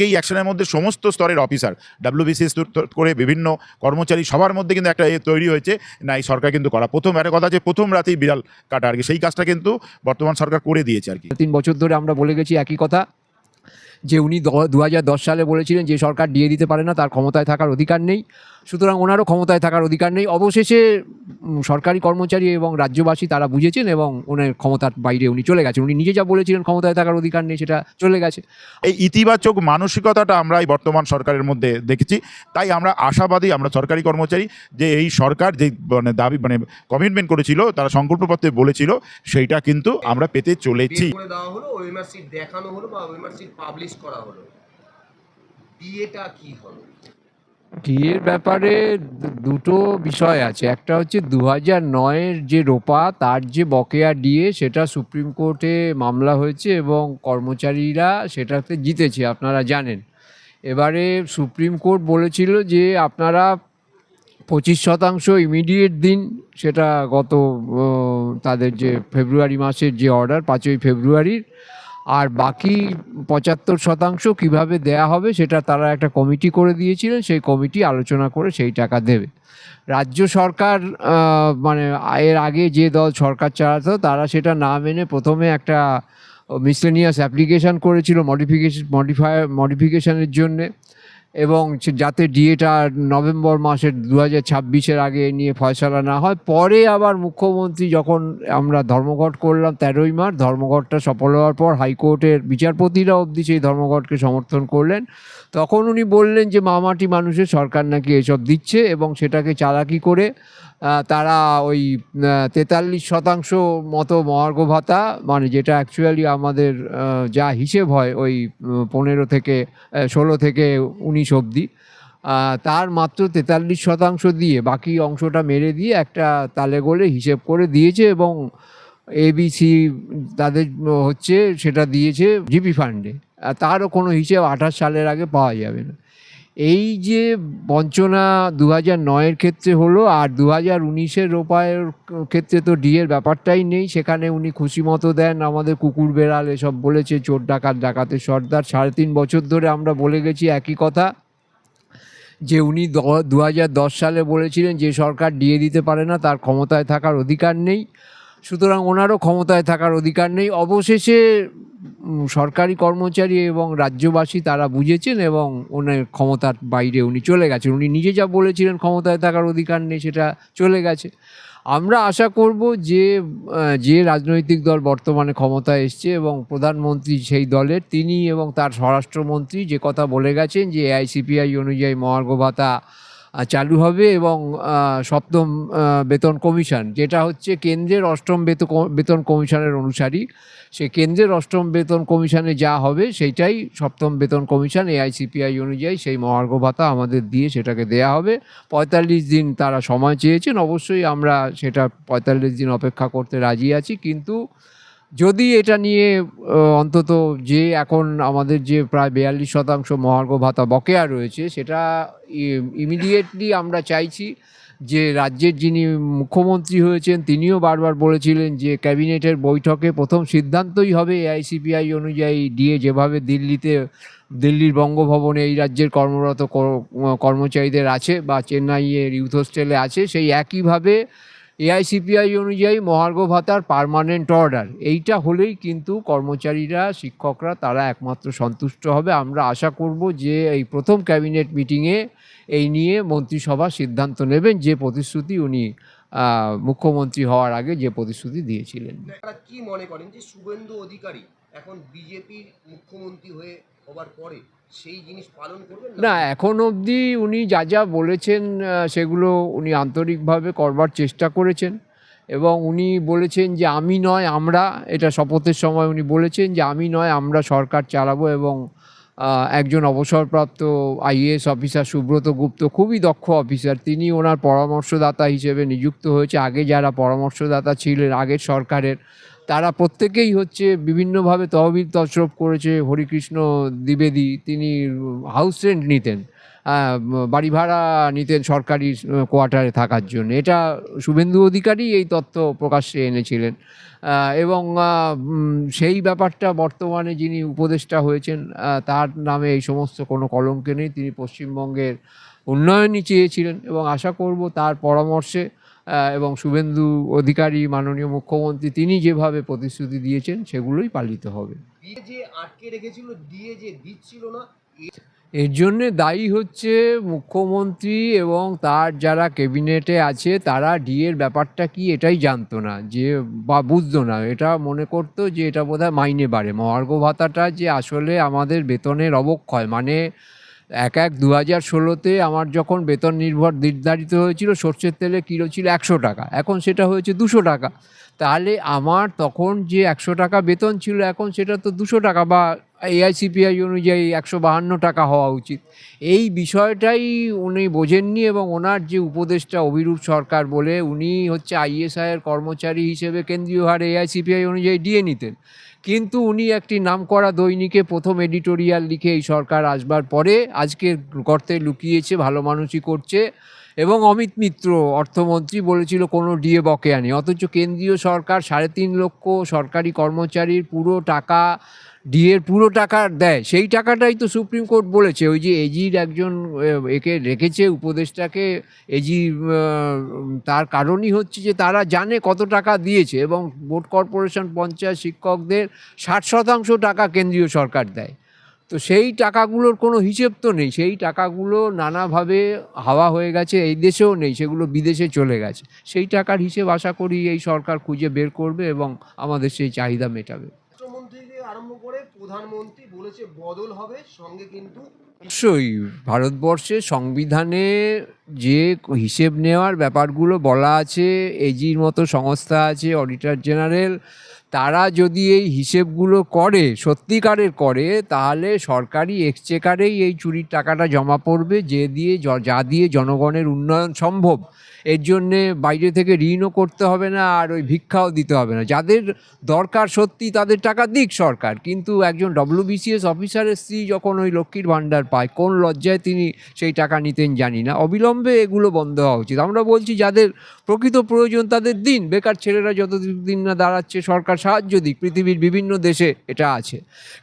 এই অ্যাকশনের মধ্যে সমস্ত স্তরের অফিসার ডাব্লিউবিসিএস করে বিভিন্ন কর্মচারী সবার মধ্যে কিন্তু একটা তৈরি হয়েছে, না এই সরকার কিন্তু করা প্রথম একটা কথা যে প্রথম রাতেই বিড়াল কাটা আর কি, সেই কাজটা কিন্তু বর্তমান সরকার করে দিয়েছে আর কি। 3 বছর ধরে আমরা বলে গেছি একই কথা, যে উনি 2010 সালে বলেছিলেন যে সরকার দিয়ে দিতে পারে না, তার ক্ষমতায় থাকার অধিকার নেই, সুতরাং ওনারও ক্ষমতায় থাকার অধিকার নেই। অবশেষে সরকারি কর্মচারী এবং রাজ্যবাসী তারা বুঝেছেন এবং ওনার ক্ষমতার বাইরে উনি চলে গেছেন। উনি নিজে যা বলেছিলেন ক্ষমতায় থাকার অধিকার নেই, সেটা চলে গেছে। এই ইতিবাচক মানসিকতাটা আমরা এই বর্তমান সরকারের মধ্যে দেখেছি, তাই আমরা আশাবাদী, আমরা সরকারি কর্মচারী, যে এই সরকার যে মানে দাবি মানে কমিটমেন্ট করেছিল, তারা সংকল্পপত্রে বলেছিল, সেইটা কিন্তু আমরা পেতে চলেছি। দেওয়া হলো, ওএমআর সিট দেখানো হলো বা ওএমআর সিট পাবলিশ করা হলো, বিয়েটা কি হলো? বিয়ের ব্যাপারে দুটো বিষয় আছে। একটা হচ্ছে 2009-এর যে রোপা, তার যে বকেয়া ডিএ, সেটা সুপ্রিম কোর্টে মামলা হয়েছে এবং কর্মচারীরা সেটাতে জিতেছে, আপনারা জানেন। এবারে সুপ্রিম কোর্ট বলেছিল যে আপনারা 25% ইমিডিয়েট দিন, সেটা গত তাদের যে ফেব্রুয়ারি মাসের যে অর্ডার 5ই ফেব্রুয়ারির, আর বাকি 75% কীভাবে দেয়া হবে সেটা তারা একটা কমিটি করে দিয়েছিলেন, সেই কমিটি আলোচনা করে সেই টাকা দেবে। রাজ্য সরকার মানে এর আগে যে দল সরকার চালাতো তারা সেটা না মেনে প্রথমে একটা মিসলেনিয়াস অ্যাপ্লিকেশান করেছিল মডিফিকেশানের জন্যে, এবং যাতে ডিএটা নভেম্বর মাসের 2026-এর আগে নিয়ে ফয়সালা না হয়। পরে আবার মুখ্যমন্ত্রী যখন আমরা ধর্মঘট করলাম 13ই মার্চ, ধর্মঘটটা সফল হওয়ার পর হাইকোর্টের বিচারপতিরা অবধি সেই ধর্মঘটকে সমর্থন করলেন, তখন উনি বললেন যে মামাটি মানুষের সরকার নাকি এসব দিচ্ছে এবং সেটাকে চালাকি করে তারা ওই 43% মতো মহার্ঘ ভাতা, মানে যেটা অ্যাকচুয়ালি আমাদের যা হিসেব হয় ওই 15 থেকে 16 থেকে 19 অবধি, তার মাত্র 43% দিয়ে বাকি অংশটা মেরে দিয়ে একটা তালে গোলে হিসেব করে দিয়েছে এবং এবিসি তাদের হচ্ছে সেটা দিয়েছে জিপি ফান্ডে। তারও কোনো হিসেব 28 সালের আগে পাওয়া যাবে না। এই যে বঞ্চনা 2009-এর ক্ষেত্রে হলো, আর 2019-এর রোপায়ের ক্ষেত্রে তো ডিএর ব্যাপারটাই নেই, সেখানে উনি খুশি মতো দেন, আমাদের কুকুর বেড়াল এসব বলেছে, চোর ডাকাত ডাকাতের সর্দার। 3.5 বছর ধরে আমরা বলে গেছি একই কথা, যে উনি 2010 সালে বলেছিলেন যে সরকার দিয়ে দিতে পারে না, তার ক্ষমতায় থাকার অধিকার নেই, সুতরাং ওনারও ক্ষমতায় থাকার অধিকার নেই। অবশেষে সরকারি কর্মচারী এবং রাজ্যবাসী তারা বুঝেছেন এবং ওনার ক্ষমতার বাইরে উনি চলে গেছেন। উনি নিজে যা বলেছিলেন ক্ষমতায় থাকার অধিকার নেই, সেটা চলে গেছে। আমরা আশা করব যে রাজনৈতিক দল বর্তমানে ক্ষমতায় এসছে এবং প্রধানমন্ত্রী সেই দলের, তিনি এবং তার স্বরাষ্ট্রমন্ত্রী যে কথা বলে গেছেন যে এআইসিপিআই অনুযায়ী মহার্ঘ ভাতা চালু হবে এবং 7ম বেতন কমিশন, যেটা হচ্ছে কেন্দ্রের 8ম বেতন কমিশনের অনুসারী, সেই কেন্দ্রের 8ম বেতন কমিশনে যা হবে সেইটাই 7ম বেতন কমিশন এআইসিপিআই অনুযায়ী সেই মহার্ঘ ভাতা আমাদের দিয়ে সেটাকে দেয়া হবে। 45 দিন তারা সময় চেয়েছেন, অবশ্যই আমরা সেটা 45 দিন অপেক্ষা করতে রাজি আছি, কিন্তু যদি এটা নিয়ে অন্তত যে এখন আমাদের যে প্রায় 42% মহার্ঘ ভাতা বকেয়া রয়েছে, সেটা ইমিডিয়েটলি আমরা চাইছি যে রাজ্যের যিনি মুখ্যমন্ত্রী হয়েছেন তিনিও বারবার বলেছিলেন যে ক্যাবিনেটের বৈঠকে প্রথম সিদ্ধান্তই হবে এআইসিপিআই অনুযায়ী ডিএ যেভাবে দিল্লির বঙ্গভবনে এই রাজ্যের কর্মরত কর্মচারীদের আছে বা চেন্নাইয়ের ইউথ হোস্টেলে আছে, সেই একইভাবে এআইসিপিআই অনুযায়ী মহার্ঘ ভাতার পার্মানেন্ট অর্ডার, এইটা হলেই কিন্তু কর্মচারীরা, শিক্ষকরা তারা একমাত্র সন্তুষ্ট হবে। আমরা আশা করব যে এই প্রথম ক্যাবিনেট মিটিংয়ে এই নিয়ে মন্ত্রিসভা সিদ্ধান্ত নেবেন, যে প্রতিশ্রুতি উনি মুখ্যমন্ত্রী হওয়ার আগে যে প্রতিশ্রুতি দিয়েছিলেন। কি মনে করেন যে শুভেন্দু অধিকারী এখন বিজেপির মুখ্যমন্ত্রী হওয়ার পরে সেই জিনিস পালন করবেন? না, এখন অবধি উনি যা যা বলেছেন সেগুলো উনি আন্তরিকভাবে করবার চেষ্টা করেছেন এবং উনি বলেছেন যে আমি নয় আমরা, এটা শপথের সময় উনি বলেছেন যে আমি নয় আমরা সরকার চালাবো, এবং একজন অবসরপ্রাপ্ত আইএএস অফিসার সুব্রত গুপ্ত, খুবই দক্ষ অফিসার, তিনি ওনার পরামর্শদাতা হিসেবে নিযুক্ত হয়েছে। আগে যারা পরামর্শদাতা ছিলেন আগের সরকারের, তারা প্রত্যেকেই হচ্ছে বিভিন্নভাবে তহবিল তছরূপ করেছে। হরিকৃষ্ণ দ্বিবেদী, তিনি হাউস রেন্ট নিতেন, বাড়ি ভাড়া নিতেন সরকারি কোয়ার্টারে থাকার জন্য। এটা শুভেন্দু অধিকারী এই তথ্য প্রকাশ্যে এনেছিলেন। এবং সেই ব্যাপারটা বর্তমানে যিনি উপদেষ্টা হয়েছেন তার নামে এই সমস্ত কোনো কলঙ্ক নেই। তিনি পশ্চিমবঙ্গের উন্নয়নই চেয়েছিলেন এবং আশা করব তার পরামর্শে এবং শুভেন্দু অধিকারী মাননীয় মুখ্যমন্ত্রী তিনি যেভাবে প্রতিশ্রুতি দিয়েছেন সেগুলোই পালিত হবে। দিয়ে যে আটকে রেখেছিল, দিয়ে যে দিচ্ছিল না, এর জন্যে দায়ী হচ্ছে মুখ্যমন্ত্রী এবং তার যারা ক্যাবিনেটে আছে, তারা ডিএর ব্যাপারটা কি এটাই জানতো না, যে বা বুঝতো না। এটা মনে করতো যে এটা বোধহয় মাইনে বাড়ে। মহার্ঘ ভাতাটা যে আসলে আমাদের বেতনের অবক্ষয়, মানে 1/1/2016-তে আমার যখন বেতন নির্ধারিত হয়েছিল, সর্ষের তেলে কিলো ছিল 100 টাকা, এখন সেটা হয়েছে 200 টাকা। তাহলে আমার তখন যে 100 টাকা বেতন ছিল, এখন সেটা তো 200 টাকা বা এআইসিপিআই অনুযায়ী 152 টাকা হওয়া উচিত। এই বিষয়টাই উনি বোঝেননি এবং ওনার যে উপদেষ্টা অভিরূপ সরকার বলে, উনি হচ্ছে আইএসআইয়ের কর্মচারী হিসেবে কেন্দ্রীয় হারে এআইসিপিআই অনুযায়ী ডিএ নিতেন, কিন্তু উনি একটি নামকরা দৈনিকে প্রথম এডিটোরিয়াল লিখে এই সরকার আসবার পরে আজকে গর্তে লুকিয়েছে, ভালো মানুষই করছে। এবং অমিত মিত্র অর্থমন্ত্রী বলেছিল কোনো ডিএ বকেয়া নেই, অথচ কেন্দ্রীয় সরকার 3.5 লক্ষ সরকারি কর্মচারীর পুরো টাকা, ডিএর পুরো টাকা দেয়। সেই টাকাটাই তো সুপ্রিম কোর্ট বলেছে, ওই যে এজির একজন একে রেখেছে উপদেষ্টাকে, এজি, তার কারণই হচ্ছে যে তারা জানে কত টাকা দিয়েছে এবং বোর্ড কর্পোরেশন, পঞ্চায়েত, শিক্ষকদের 60% টাকা কেন্দ্রীয় সরকার দেয়। তো সেই টাকাগুলোর কোনো হিসেব তো নেই, সেই টাকাগুলো নানাভাবে হাওয়া হয়ে গেছে, এই দেশেও নেই, সেগুলো বিদেশে চলে গেছে। সেই টাকার হিসেব আশা করি এই সরকার খুঁজে বের করবে এবং আমাদের সেই চাহিদা মেটাবে। রাষ্ট্রমন্ত্রী থেকে আরম্ভ করে প্রধানমন্ত্রী বলেছে বদল হবে, সঙ্গে কিন্তু অবশ্যই ভারতবর্ষের সংবিধানে যে হিসেব নেওয়ার ব্যাপারগুলো বলা আছে, এজির মতো সংস্থা আছে, অডিটর জেনারেল, তারা যদি এই হিসেবগুলো করে, সত্যিকারের করে, তাহলে সরকারি এক্সচেকারেই এই চুরির টাকাটা জমা পড়বে, যা দিয়ে জনগণের উন্নয়ন সম্ভব। এর জন্যে বাইরে থেকে ঋণও করতে হবে না, আর ওই ভিক্ষাও দিতে হবে না। যাদের দরকার সত্যি তাদের টাকা দিক সরকার, কিন্তু একজন WBCS অফিসারের স্ত্রী যখন ওই লক্ষ্মীর ভাণ্ডার পায়, কোন লজ্জায় তিনি সেই টাকা নিতেন জানি না। অবিলম্বে এগুলো বন্ধ হওয়া উচিত। আমরা বলছি যাদের প্রকৃত প্রয়োজন তাদের দিন, বেকার ছেলেরা যতদিন না দাঁড়াচ্ছে সরকার সাহায্য দিক, পৃথিবীর বিভিন্ন দেশে এটা আছে,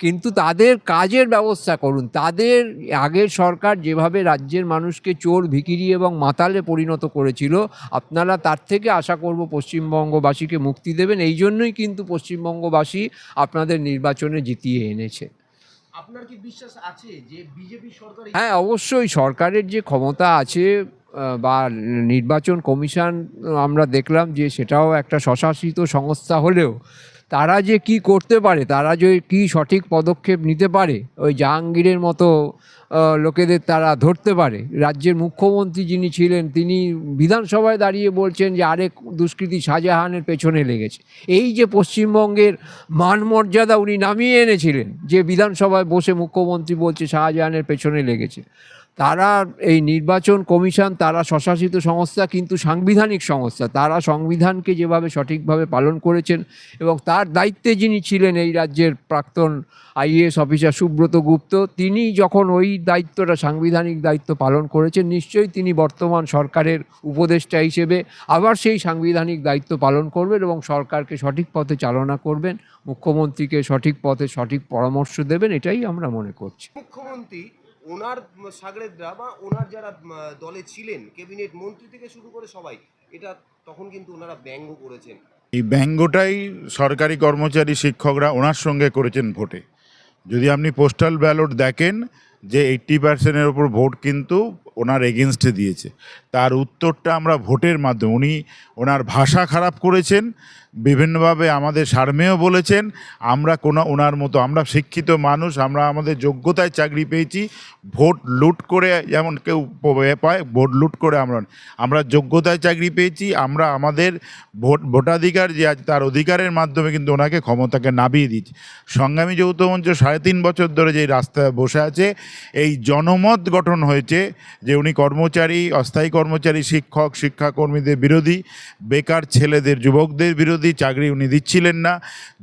কিন্তু তাদের কাজের ব্যবস্থা করুন। তাদের আগের সরকার যেভাবে রাজ্যের মানুষকে চোর, ভিখিরি এবং মাতালে পরিণত করেছিল, আপনারা তার থেকে আশা করব পশ্চিমবঙ্গবাসীকে মুক্তি দেবেন। এই জন্যই কিন্তু পশ্চিমবঙ্গবাসী আপনাদের নির্বাচনে জিতিয়ে এনেছে। আপনার কি বিশ্বাস আছে যে বিজেপি সরকার? হ্যাঁ, অবশ্যই সরকারের যে ক্ষমতা আছে বা নির্বাচন কমিশন আমরা দেখলাম যে সেটাও একটা স্বশাসিত সংস্থা হলেও তারা যে কি করতে পারে, তারা যে কি সঠিক পদক্ষেপ নিতে পারে, ওই জাহাঙ্গীরের মতো লোকেদের তারা ধরতে পারে। রাজ্যের মুখ্যমন্ত্রী যিনি ছিলেন তিনি বিধানসভায় দাঁড়িয়ে বলছেন যে আরেক দুষ্কৃতী শাহজাহানের পেছনে লেগেছে। এই যে পশ্চিমবঙ্গের মান মর্যাদা উনি নামিয়ে এনেছিলেন, যে বিধানসভায় বসে মুখ্যমন্ত্রী বলছে শাহজাহানের পেছনে লেগেছে। তারা এই নির্বাচন কমিশন, তারা স্বশাসিত সংস্থা কিন্তু সাংবিধানিক সংস্থা। তারা সংবিধানকে যেভাবে সঠিকভাবে পালন করেছেন এবং তার দায়িত্বে যিনি ছিলেন এই রাজ্যের প্রাক্তন IAS অফিসার সুব্রত গুপ্ত, তিনি যখন ওই দায়িত্বটা, সাংবিধানিক দায়িত্ব পালন করেছেন, নিশ্চয়ই তিনি বর্তমান সরকারের উপদেষ্টা হিসেবে আবার সেই সাংবিধানিক দায়িত্ব পালন করবেন এবং সরকারকে সঠিক পথে চালনা করবেন, মুখ্যমন্ত্রীকে সঠিক পথে সঠিক পরামর্শ দেবেন, এটাই আমরা মনে করছি। মুখ্যমন্ত্রী, ওনার সাগরেদরা বা ওনার যারা দলে ছিলেন, ক্যাবিনেট মন্ত্রী থেকে শুরু করে সবাই, এটা তখন কিন্তু ওনারা ব্যঙ্গ করেছেন। এই ব্যঙ্গটাই সরকারি কর্মচারী, শিক্ষকরা ওনার সঙ্গে করেছেন ভোটে। যদি আপনি পোস্টাল ব্যালট দেখেন যে 80%-এর ওপর ভোট কিন্তু ওনার এগেনস্টে দিয়েছে, তার উত্তরটা আমরা ভোটের মাধ্যমে, উনি ওনার ভাষা খারাপ করেছেন, বিভিন্নভাবে আমাদের সারমেয় বলেছেন। আমরা ওনার মতো, আমরা শিক্ষিত মানুষ, আমরা আমাদের যোগ্যতায় চাকরি পেয়েছি, ভোট লুট করে যেমন কেউ পায়, ভোট লুট করে আমরা যোগ্যতায় চাকরি পেয়েছি। আমরা আমাদের ভোটাধিকার যে আজ তার অধিকারের মাধ্যমে কিন্তু ওনাকে ক্ষমতাকে নামিয়ে দিয়েছি। সংগ্রামী যৌথ মঞ্চ 3.5 বছর ধরে যেই রাস্তায় বসে আছে, এই জনমত গঠন হয়েছে যে উনি কর্মচারী, অস্থায়ী কর্মচারী, শিক্ষক, শিক্ষাকর্মীদের বিরোধী, বেকার ছেলেদের, যুবকদের বিরোধী, চাকরি উনি দিচ্ছিলেন না,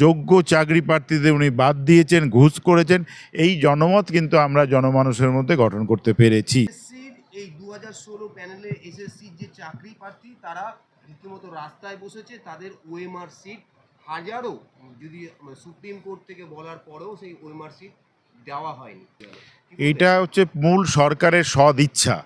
যোগ্য চাকরি প্রার্থীদের উনি বাদ দিয়েছেন, ঘুষ করেছেন। এই জনমত কিন্তু আমরা জনমানুষের মধ্যে গঠন করতে পেরেছি। এসএসসির এই 2016 প্যানেলের এসএসসির যে চাকরি প্রার্থী তারা রীতিমতো রাস্তায় বসেছে, তাদের ওএমআর সিট হাজারো, যদি সুপ্রিম কোর্ট থেকে বলার পরেও সেই ওএমআর সিট দেওয়া হয়নি। কি বলবেন? এইটা হচ্ছে মূল সরকারের সদ ইচ্ছা।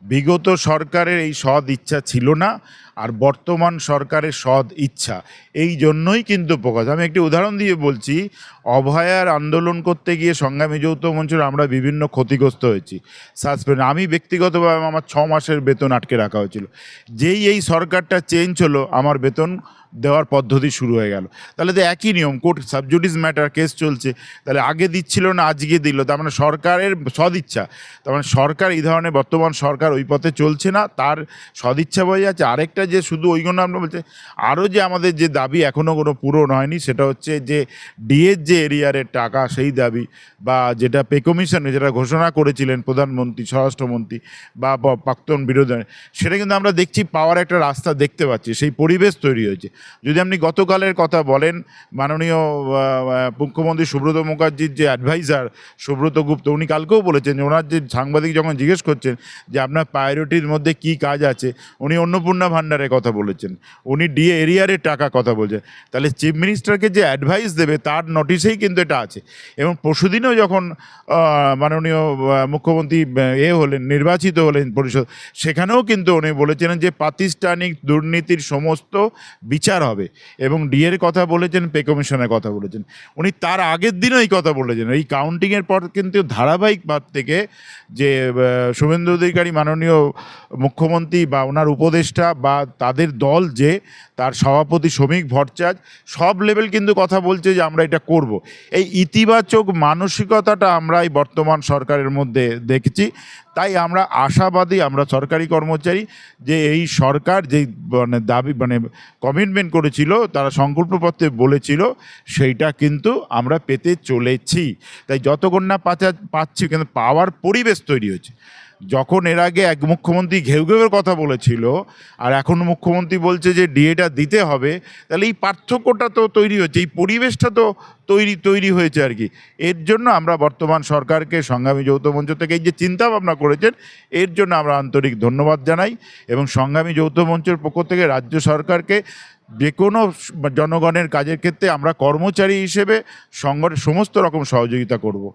বিগত সরকারের এই সদ ইচ্ছা ছিল না, আর বর্তমান সরকারের সদ ইচ্ছা, এই জন্যই কিন্তু প্রকাশ। আমি একটি উদাহরণ দিয়ে বলছি, অভয়ার আন্দোলন করতে গিয়ে সংগ্রামী যৌথ মঞ্চের আমরা বিভিন্ন ক্ষতিগ্রস্ত হয়েছি, সাসপেন্ড। আমি ব্যক্তিগতভাবে আমার 6 মাসের বেতন আটকে রাখা হয়েছিল। যেই এই সরকারটা চেঞ্জ হলো, আমার বেতন দেওয়ার পদ্ধতি শুরু হয়ে গেল। তাহলে তো একই নিয়ম, কোর্ট সাবজুডিস ম্যাটার কেস চলছে, তাহলে আগে দিচ্ছিল না, আজকে দিল, তার মানে সরকারের সদিচ্ছা। তার মানে সরকার এই ধরনের, বর্তমান সরকার ওই পথে চলছে না, তার সদিচ্ছা বোঝা যাচ্ছে। আরেকটা যে শুধু ওইগুলো আমরা বলছি, আরও যে আমাদের যে দাবি এখনও কোনো পূরণ হয়নি, সেটা হচ্ছে যে ডিএর যে এরিয়ারের টাকা, সেই দাবি, বা যেটা পে কমিশনে যেটা ঘোষণা করেছিলেন প্রধানমন্ত্রী, স্বরাষ্ট্রমন্ত্রী বা প্রাক্তন বিরোধী, সেটা কিন্তু আমরা দেখছি পাওয়ার একটা রাস্তা দেখতে পাচ্ছি, সেই পরিবেশ তৈরি হয়েছে। যদি আপনি গতকালের কথা বলেন, মাননীয় মুখ্যমন্ত্রী সুব্রত মুখার্জির যে অ্যাডভাইজার সুব্রত গুপ্ত, উনি কালকেও বলেছেন যে ওনার যে সাংবাদিক যখন জিজ্ঞেস করছেন যে আপনার প্রায়োরিটির মধ্যে কি কাজ আছে, উনি অন্নপূর্ণা ভাণ্ডারের কথা বলেছেন, উনি ডিএ এরিয়ারের টাকা কথা বলছেন। তাহলে চিফ মিনিস্টারকে যে অ্যাডভাইস দেবে তার নোটিশেই কিন্তু এটা আছে। এবং পরশুদিনও যখন মাননীয় মুখ্যমন্ত্রী হলেন, নির্বাচিত হলেন পরিষদ, সেখানেও কিন্তু উনি বলেছিলেন যে প্রাতিষ্ঠানিক দুর্নীতির সমস্ত বিচার হবে, এবং ডিএর কথা বলেছেন, পে কমিশনের কথা বলেছেন। উনি তার আগের দিনও এই কথা বলেছেন। এই কাউন্টিংয়ের পর কিন্তু ধারাবাহিকভাব থেকে যে শুভেন্দু অধিকারী মাননীয় মুখ্যমন্ত্রী বা ওনার উপদেষ্টা বা তাদের দল, যে তার সভাপতি শ্রমিক ভট্টাচার্য, সব লেভেল কিন্তু কথা বলছে যে আমরা এটা করব। এই ইতিবাচক মানসিকতাটা আমরা এই বর্তমান সরকারের মধ্যে দেখেছি। তাই আমরা আশাবাদী, আমরা সরকারি কর্মচারী, যে এই সরকার যেই দাবি কমিটমেন্ট করেছিল, তারা সংকল্পপত্রে বলেছিল, সেইটা কিন্তু আমরা পেতে চলেছি। তাই যতক্ষণ না পাচ্ছি, কিন্তু পাওয়ার পরিবেশ তৈরি হয়েছে। যখন এর আগে এক মুখ্যমন্ত্রী ঘেউ ঘেউয়ের কথা বলেছিল, আর এখন মুখ্যমন্ত্রী বলছে যে ডিএটা দিতে হবে, তাহলে এই পার্থক্যটা তো তৈরি হচ্ছে, এই পরিবেশটা তো তৈরি হয়েছে আর কি। এর জন্য আমরা বর্তমান সরকারকে, সংগ্রামী যৌথ মঞ্চ থেকে এই যে চিন্তা ভাবনা করেছেন, এর জন্য আমরা আন্তরিক ধন্যবাদ জানাই। এবং সংগ্রামী যৌথ মঞ্চের পক্ষ থেকে রাজ্য সরকারকে যে কোনো জনগণের কাজের ক্ষেত্রে আমরা কর্মচারী হিসেবে সমস্ত রকম সহযোগিতা করব।